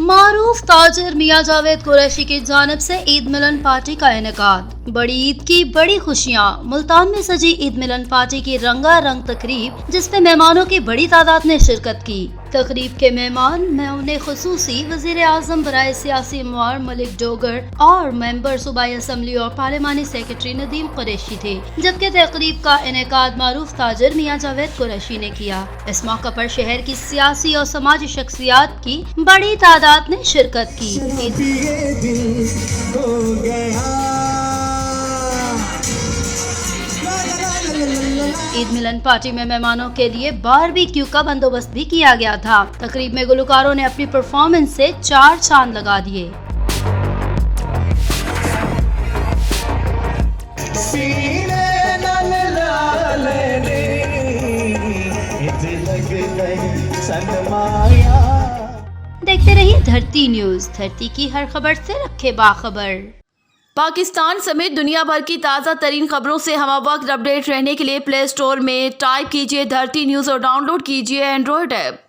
मारूफ ताजिर मियां जावेद कुरैशी की जानिब से ईद मिलन पार्टी का इनेकाद। बड़ी ईद की बड़ी खुशियाँ। मुल्तान में सजी ईद मिलन पार्टी की रंगारंग तकरीब, जिसमें मेहमानों की बड़ी तादाद ने शिरकत की। तकरीब के मेहमान मेहमान खुसूसी वजीर आजम बराए सियासी अमवार मलिक डोगर और मेंबर सूबाई असम्बली और पार्लिमानी सेक्रेटरी नदीम कुरैशी थे, जबकि तकरीब का इनेकाद मारूफ ताजिर मियां जावेद कुरैशी ने किया। इस मौका पर शहर की सियासी और समाजी शख्सियात की बड़ी तादाद ने शिरकत की। ईद मिलन पार्टी में मेहमानों के लिए बारबेक्यू का बंदोबस्त भी किया गया था। तकरीब में गुलकारों ने अपनी परफॉर्मेंस से 4 चांद लगा दिए। देखते रहिए धरती न्यूज, धरती की हर खबर से रखे बाखबर। पाकिस्तान समेत दुनिया भर की ताज़ा तरीन खबरों से हम वक्त अपडेट रहने के लिए प्ले स्टोर में टाइप कीजिए धरती न्यूज़ और डाउनलोड कीजिए एंड्रॉयड ऐप।